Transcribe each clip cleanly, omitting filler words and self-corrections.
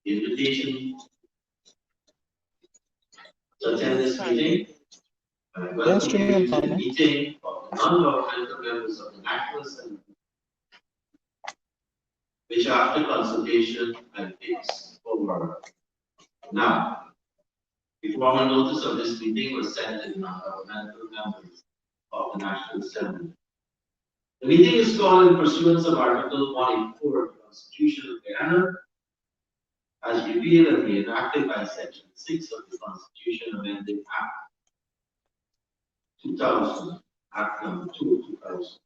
the invitation to attend this meeting. I Yes, welcome Jimmy, I'm you to the fine. meeting of the non-governmental members of the National Assembly, which after consultation I fix for now. The formal notice of this meeting was sent to the non-governmental members of the National Assembly. The meeting is called in pursuance of Article 184 of the Constitution of Guyana, as revealed and be enacted by Section 6 of the Constitution amending Act 2000, Act number 2 of 2000.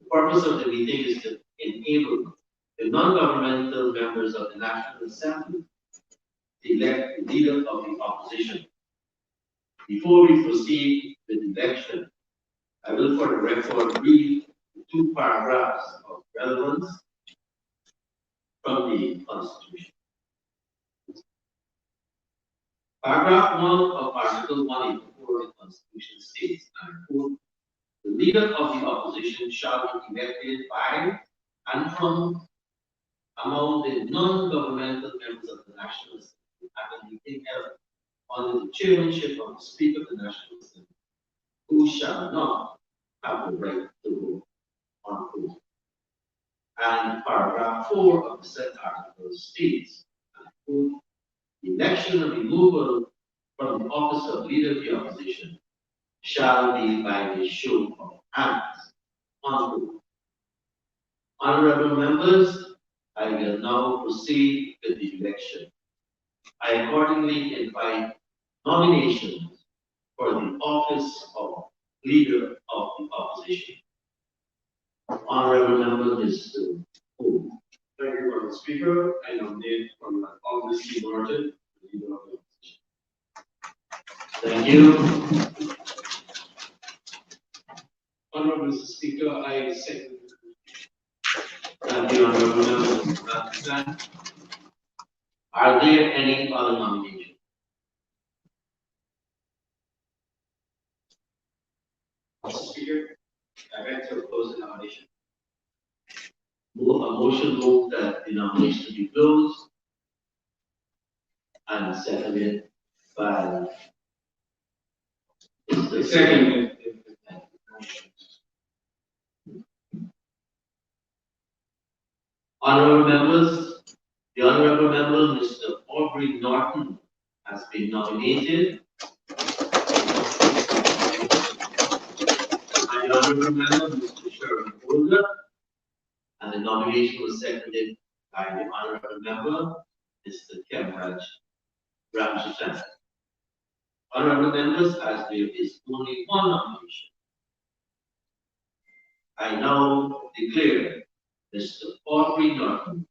The purpose of the meeting is to enable the non-governmental members of the National Assembly to elect the leader of the opposition. Before we proceed with the election, I will for the record read the 2 paragraphs of relevance from the Constitution. Paragraph 1 of Article 184 of the Constitution states, and I quote, the leader of the opposition shall be elected by and from among the non-governmental members of the National Assembly at a meeting held under the chairmanship of the Speaker of the National Assembly, who shall not have the right to vote on vote. And paragraph 4 of the said article states, and I quote, the election and removal from the office of leader of the opposition shall be by the show of hands. Unquote. Honorable members, I will now proceed with the election. I accordingly invite nominations for the office of leader of the opposition. Honorable member, Mr. Ho. Thank you, Mr. Speaker. I nominate from the office the elected leader of the opposition. Thank you. Honorable Mr. Speaker, I second. Thank you, honorable member. Are there any other nominations? Mr. Speaker, I beg to oppose the nomination. A motion moved that the nomination be closed and seconded by Mr. Second. Honorable members, the honorable member, Mr. Aubrey Norton, has been nominated. And the honorable member, Mr. Sherman Holder, and the nomination was seconded by the honorable member, Mr. Kemraj Ramchasan. Honorable members, as there is only one nomination, I now declare Mr. Aubrey Norton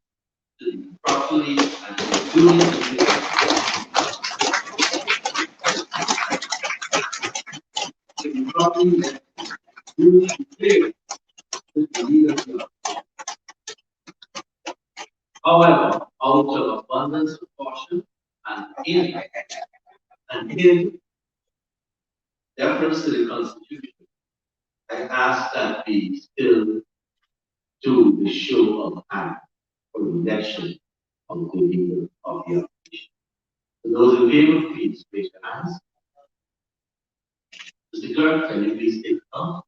to be properly and duly elected to be properly and duly declared as the leader of the opposition. However, out of abundance of caution and in deference to the Constitution, I ask that we still do the show of hands for the election of the leader of the opposition. For those in favor, please raise your hands. Mr. Clerk, can you please take the count?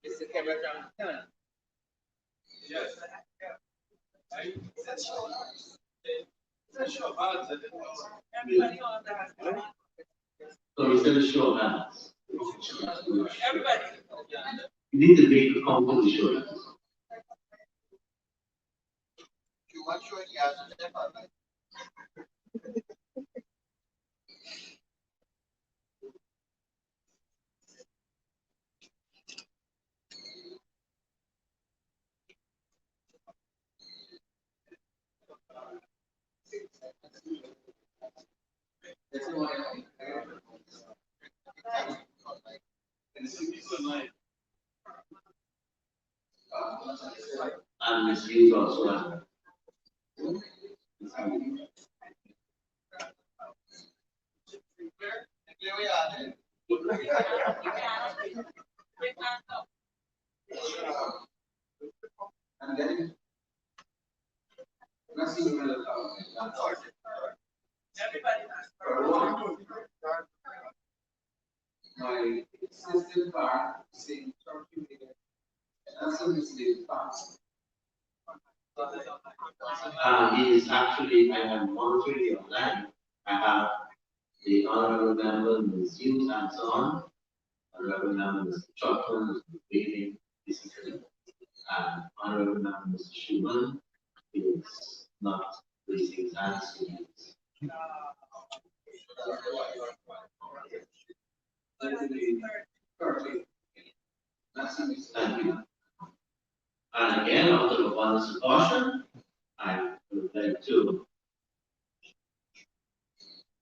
Mr. Cameron, Yes. So we said a show of hands. everybody. You need to make a count of the show of hands. And Ms. Hughes also has. And then, nothing will my existing car saying 30 minutes, and that's a mistake fast. He is actually, I am monitoring online. I have the honorable member, Ms. Hughes, and so on. Honorable member, Mr. Chopman, is waiting physically. And honorable member, Mr. Schumann, is not raising his hands to use. Thank you. And again, out of abundance of caution, I would like to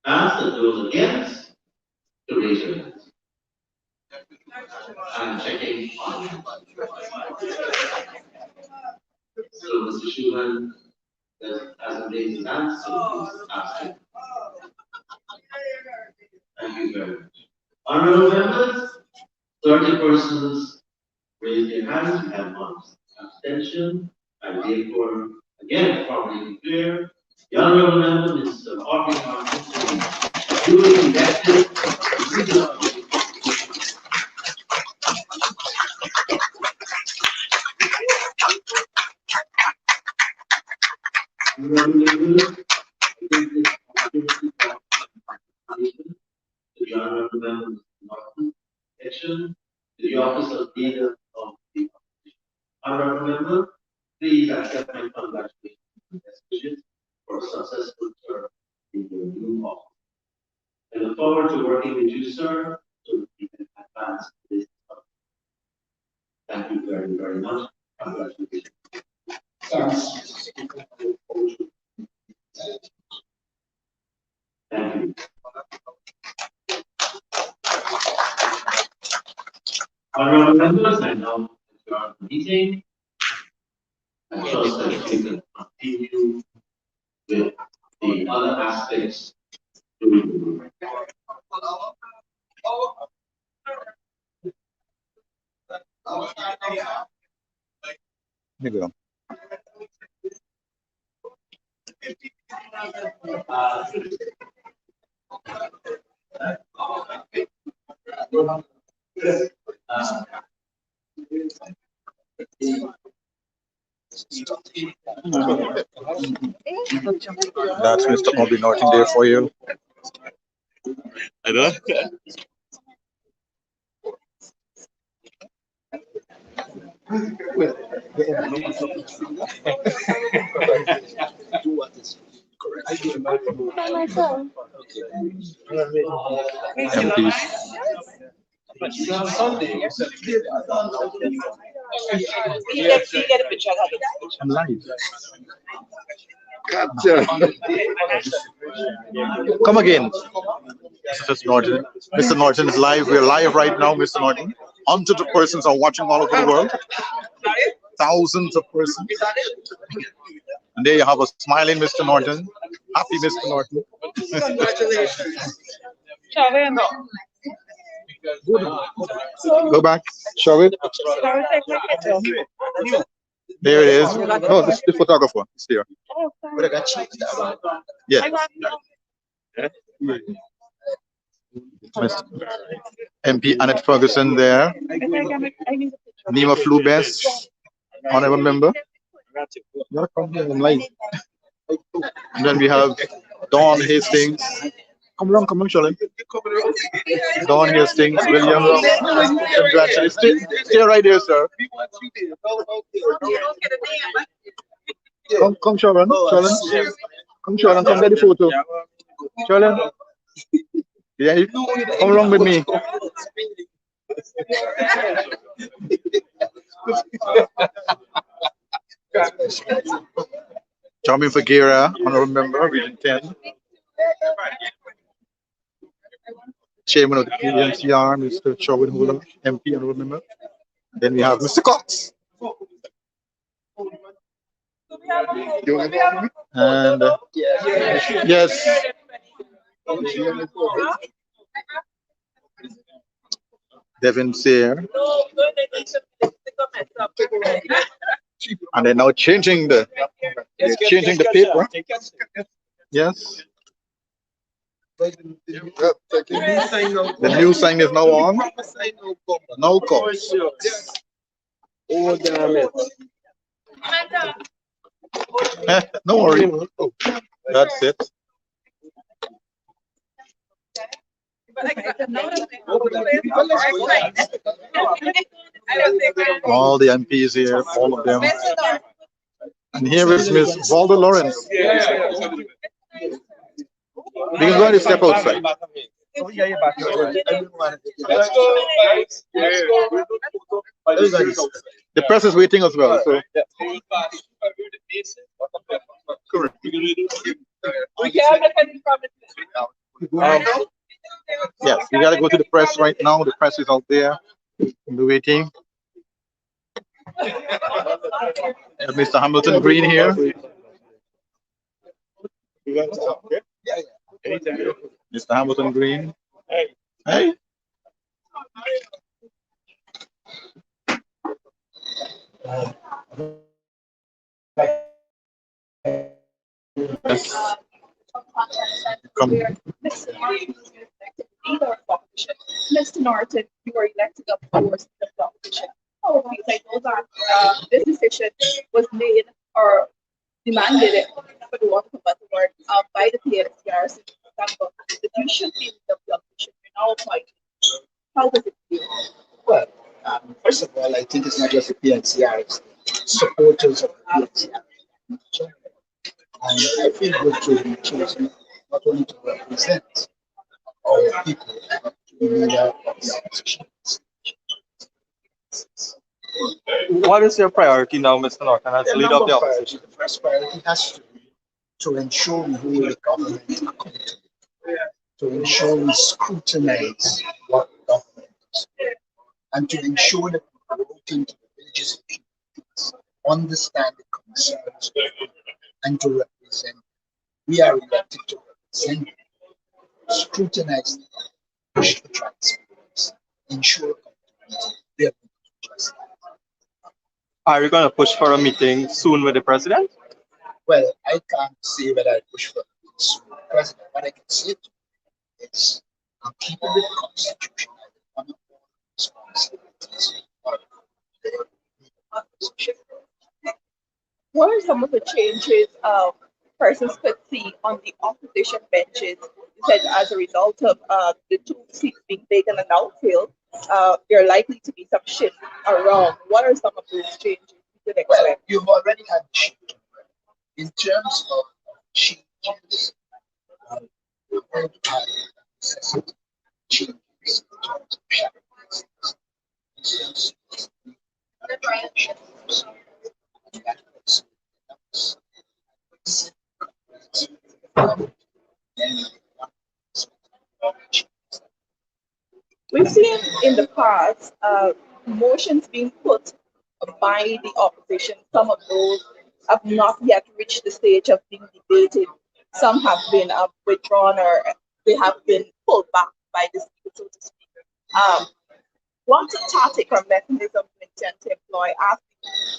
ask that those against to raise your hands. I'm checking on you. So Mr. Schumann hasn't raised his hand, so please ask him. Thank you very much. Honorable members, 30 persons raised their hands, we have one abstention. I therefore again formally declare the honorable member, Mr. Apnuafc, duly elected leader of the honorable member, section, to the office of leader of the honorable member, please accept my congratulations and best wishes for a successful term in your new office. I look forward to working with you, sir, to advance this. Thank you very, very much. Congratulations. Thank you. Honorable members, I now adjourn the meeting. I trust that we can continue with the other aspects during the week. Here we go. That's Mr. Obi Norton there for you. I know. MPs. You get a picture of it. I'm live. Come again. Mr. Norton. Mr. Norton is live. We're live right now, Mr. Norton. Hundreds of persons are watching all over the world. Thousands of persons. And there you have a smiling Mr. Norton. Happy Mr. Norton. Congratulations. Go back. Show it. There it is. Oh, this is the photographer. It's here. Yeah. MP Annette Ferguson there. Nima Flubes, honorable member. And then we have Dawn Hastings. Come along, Charlie. Dawn Hastings, William. Congratulations. Stay right there, sir. Come, Sharon. Come, Sharon. Come get the photo. Sharon. Yeah, come along with me. Charming Figuera, honorable member, Region 10. Chairman of the PNCR, Mr. Chauvin Hula, MP, honorable member. Then we have Mr. Cox. And yes. Devin's here. No, no, they come mess up. And they're now changing the paper. Yes. The new sign is now on. No cost. No worry. That's it. All the MPs here, all of them. And here is Miss Valda Lawrence. We can go and step outside. The press is waiting as well. So. Correct. Yes, we gotta go to the press right now. The press is out there in the waiting. Mr. Hamilton Green here. Mr. Hamilton Green. Hey. Yes. Come. Mr. Norton, you were elected up force the opposition. How do you think this decision was made or demanded for the want of a better word by the PNCRs that you should be the opposition you're now appointed? How does it feel? Well, first of all, I think it's not just the PNCR, it's supporters of the PNCR. And I feel good to be chosen not only to represent our people, but to be leader of the opposition. What is your priority now, Mr. Norton, as leader of the opposition? The first priority has to be to ensure we hold the government accountable, to ensure we scrutinize what the government is doing, and to ensure that people go into the villages and communities, understand the concerns, and to represent. We are elected to represent, scrutinize, push for transparency, ensure accountability. We are going to do just that. Are you going to push for a meeting soon with the president? Well, I can't say whether I push for the president. What I can say to you is, I'm keeping with the Constitution. I will honor all responsibilities of the opposition. What are some of the changes persons could see on the opposition benches? You said as a result of the two seats being taken and now filled, there are likely to be some shifts around. What are some of those changes you could expect? Well, you've already had changes. In terms of changes, we've already had necessity changes in terms of shadow business. In terms of We've seen in the past motions being put by the opposition. Some of those have not yet reached the stage of being debated. Some have been withdrawn or they have been pulled back by the speaker, so to speak. What tactic or mechanism do you intend to employ as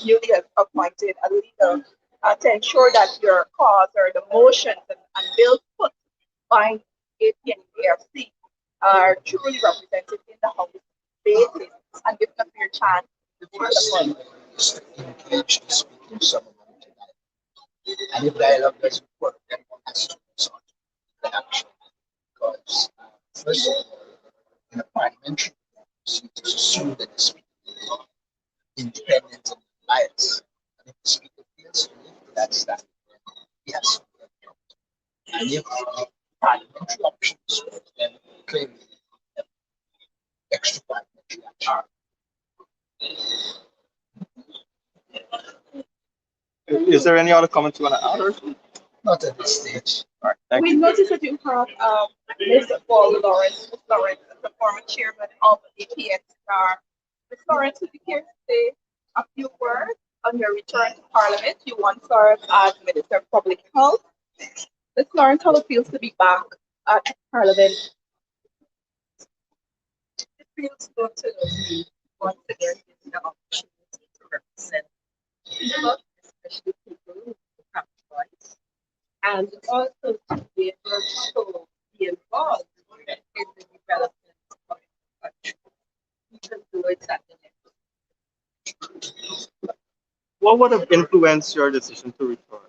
newly appointed a leader to ensure that your cause or the motions and bills put by APNAFC are truly represented in the House debated and given a fair chance? the first thing is to engage the speaker some amount of dialogue. And if dialogue doesn't work, then one has to resort to action. Because, first of all, in a parliamentary democracy, it is assumed that the speaker is independent and biased. And if the speaker fails to live to that standard, then he has to be accountable. And if parliamentary options work, then clearly extra parliamentary action. Is there any other comments you want to add? Or? Not at this stage. All right, thank We you. noticed that you have Mr. Paul Lawrence. Ms. Lawrence is the former chairman of the PNCR. Ms. Lawrence, would you care to say a few words on your return to Parliament? You once served as Minister of Public Health. Ms. Lawrence, how it feels to be back at Parliament? feels good to be once again given the opportunity to represent people, especially people who have voice, and also to be able to be involved in the development of the country, even though it's at the What would have influenced your decision to return?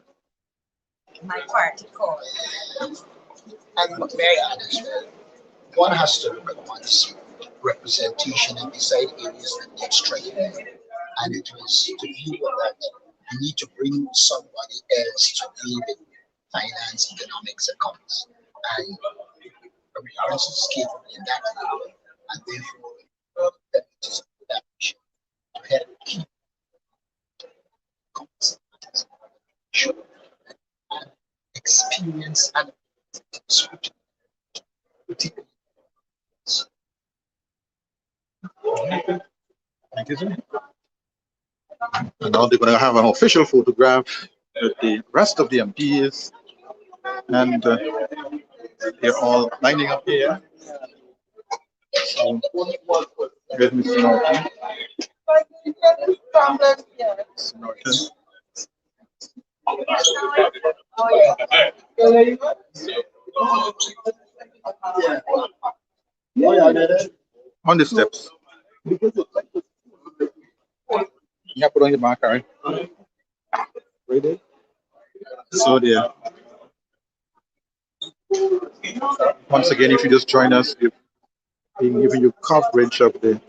my party call. And very honest, one has to look at one's representation and decide areas that need strengthening. And it was to view that you need to bring somebody else to deal with finance, economics, and commerce. And Francis came from in that area, and therefore that it is a good action to help keep commerce and experience and scrutiny, particularly. Thank you, sir. And now they're going to have an official photograph with the rest of the MPs, and they're all lining up here. So, with Mr. Norton. Mr. Norton. On the steps. Yeah, put on your mark, right? Right there. So there. Once again, if you just join us, we've been giving you coverage of the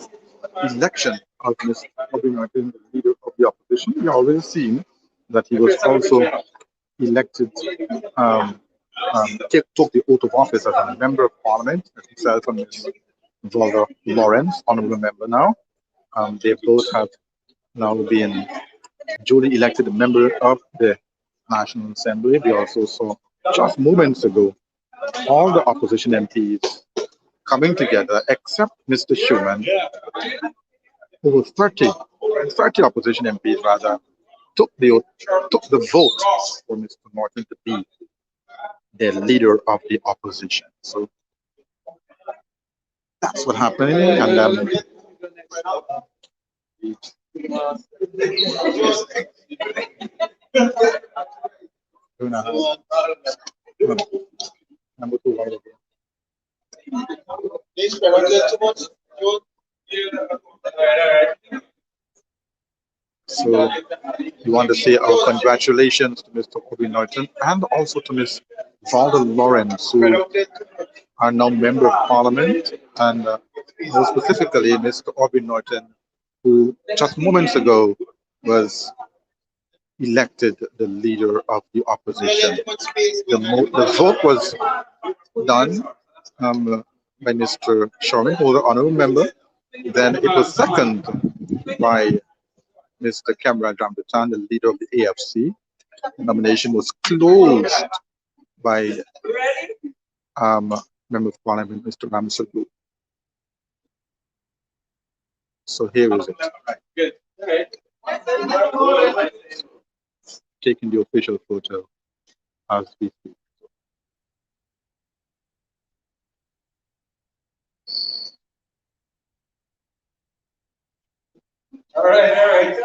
election of Mr. Bobby Martin, the leader of the opposition. We already seen that he was also elected, took the oath of office as a member of parliament, as himself and Ms. Valda Lawrence, honorable member now. They both have now been duly elected a member of the National Assembly. We also saw just moments ago all the opposition MPs coming together, except Mr. Schuman, who was 30 opposition MPs rather, took the vote for Mr. Norton to be the leader of the opposition. So that's what happened, and number two right again. So we want to say our congratulations to Mr. Obi Norton and also to Ms. Valda Lawrence, who are now member of parliament, and more specifically Mr. Obi Norton, who just moments ago was elected the leader of the opposition. The vote was done by Mr. Sherman, who was an honorable member. Then it was seconded by Mr. Cameron Rambutan, the leader of the AFC. The nomination was closed by Member of Parliament, Mr. Ramsadu. So here is it. Taking the official photo as we speak. All right.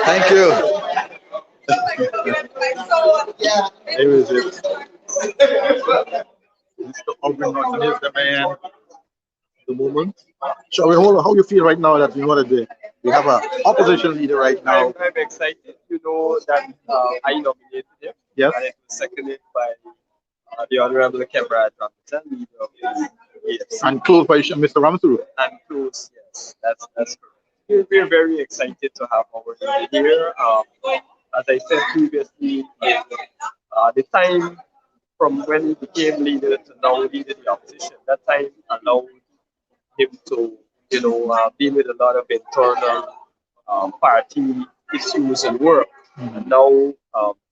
Thank you. Here is it. Mr. Alvin Norton is the man. The moment. So how you feel right now that we have an opposition leader right now? I'm excited. You know that I nominated him. Yes. And it was seconded by the Honorable Cameron Rambutan, leader of the AFC. And closed by Mr. Ramsuru. And close, yes, that's correct. We're very excited to have our leader here. As I said previously, the time from when he became leader to now leading the opposition, that time allowed him to, deal with a lot of internal party issues and work. And now,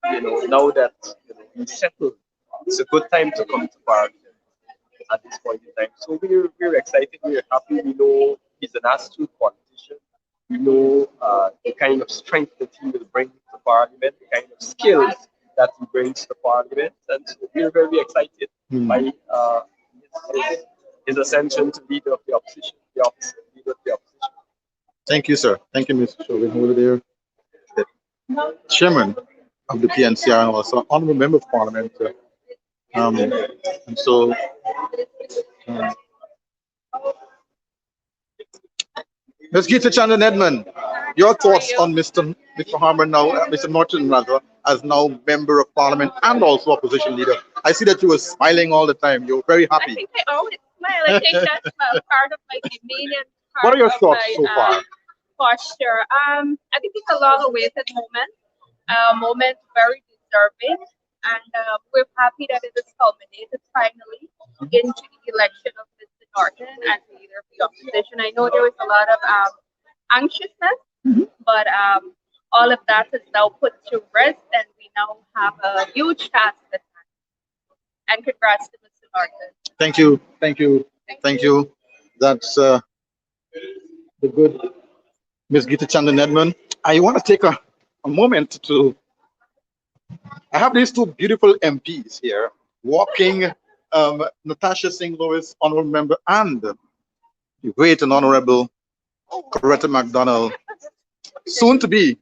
now that he's settled, it's a good time to come to parliament at this point in time. So we're excited, we're happy. We know he's an astute politician. We know the kind of strength that he will bring to parliament, the kind of skills that he brings to parliament, and so we're very excited by his his ascension to leader of the opposition, leader of the opposition. Thank you, sir. Thank you, Mr. Chauvin. Over there, the chairman of the PNCR and also honorable member of parliament. And so, uh, let's get to Chandler Edmund. Your thoughts on Mr. Harmer now, Mr. Norton rather, as now member of parliament and also opposition leader. I see that you were smiling all the time. You're very I happy. think I always smile. I think that's part of my demeanor. What are your thoughts my, so far? Posture. I think it's a long-awaited moment. Moment very deserving, and we're happy that it has culminated finally into the election of Mr. Norton as leader of the opposition. I know there was a lot of anxiousness, but all of that is now put to rest, and we now have a huge task at hand. And congrats to Mr. Norton. Thank you. Thank you. Thank you. That's the good Ms. Gita Chandan Edmund. I want to take a moment to. I have these two beautiful MPs here walking. Natasha Singh Lewis, honorable member, and the great and honorable Coretta McDonald, soon to be,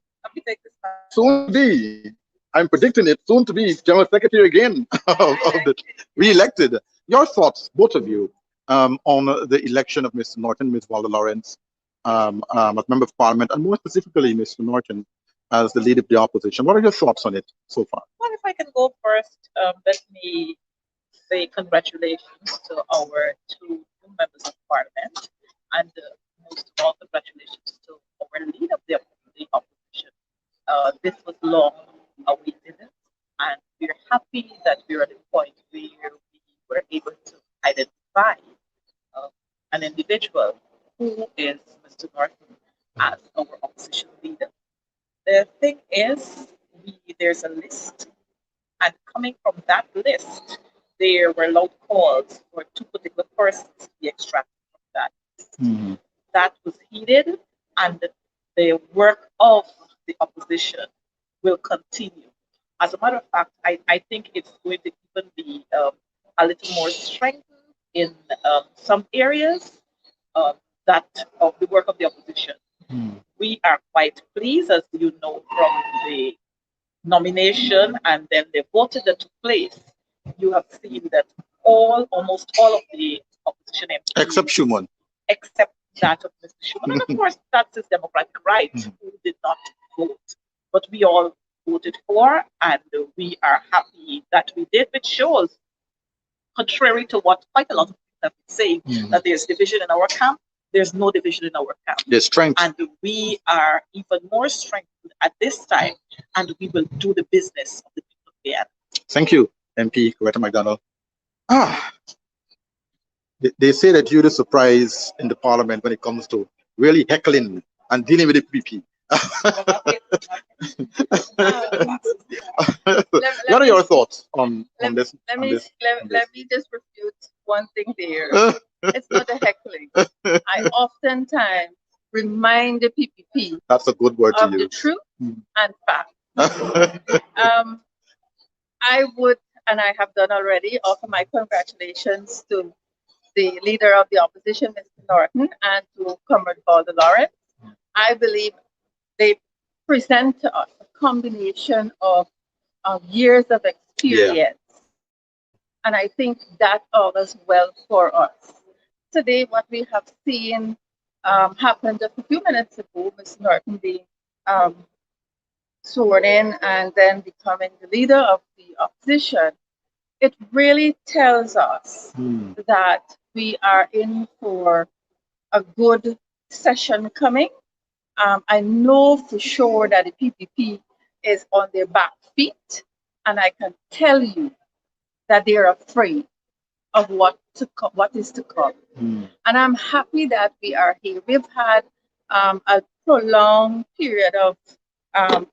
I'm predicting it, soon to be General Secretary again of the re-elected. Your thoughts, both of you, on the election of Mr. Norton, Ms. Walda Lawrence, as Member of Parliament, and more specifically Mr. Norton as the leader of the opposition. What are your thoughts on it so far? Well, if I can go first, let me say congratulations to our two new members of Parliament, and most of all, congratulations to our leader of the opposition. This was long awaited, and we're happy that we're at a point where we were able to identify an individual who is Mr. Norton as our opposition leader. The thing is, there's a list, and coming from that list, there were loud calls for two particular persons to be extracted from that. That was heeded, and the work of the opposition will continue. As a matter of fact, I think it's going to even be a little more strengthened in some areas that of the work of the opposition. We are quite pleased, as you know, from the nomination and then the voting that took place. You have seen that almost all of the opposition MPs, except Schumann, except that of Mr. Schumann, and of course that's his democratic right, who did not vote, but we all voted for, and we are happy that we did, which shows, contrary to what quite a lot of people have been saying, that there's division in our camp. There's no division in our camp. There's strength. And we are even more strengthened at this time, and we will do the business of the people of Guyana. Thank you, MP Coretta McDonald. They say that you're the surprise in the parliament when it comes to really heckling and dealing with the PP. What are your thoughts on this? Let me just refute one thing there. It's not a heckling. I oftentimes remind the PPP. That's a good word to use. The truth and fact. I would, and I have done already, offer my congratulations to the leader of the opposition, Mr. Norton, and to Comrade Walda Lawrence. I believe they present to us a combination of years of experience. And I think that augurs well for us. Today, what we have seen happened just a few minutes ago, Mr. Norton being sworn in and then becoming the leader of the opposition, it really tells us that we are in for a good session coming. I know for sure that the PPP is on their back feet, and I can tell you that they're afraid of what is to come. And I'm happy that we are here. We've had a prolonged period of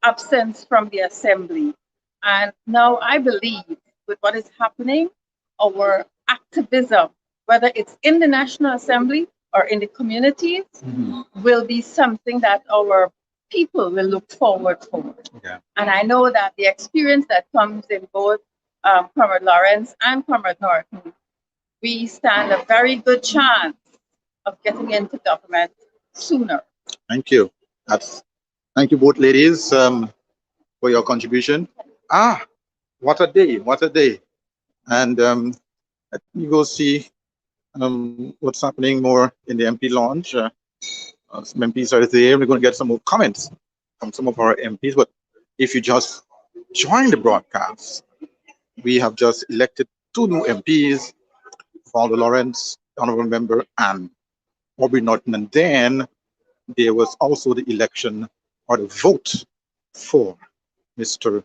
absence from the assembly. And now I believe with what is happening, our activism, whether it's in the National Assembly or in the communities, will be something that our people will look forward for. And I know that the experience that comes in both Comrade Lawrence and Comrade Norton we stand a very good chance of getting into government sooner. Thank you. Thank you both ladies for your contribution. What a day! What a day! And let me go see what's happening more in the MP lounge. Some MPs are there. We're going to get some more comments from some of our MPs. But if you just join the broadcast, we have just elected 2 new MPs, Waldo Lawrence, honorable member, and Aubrey Norton. And then there was also the election or the vote for Mr.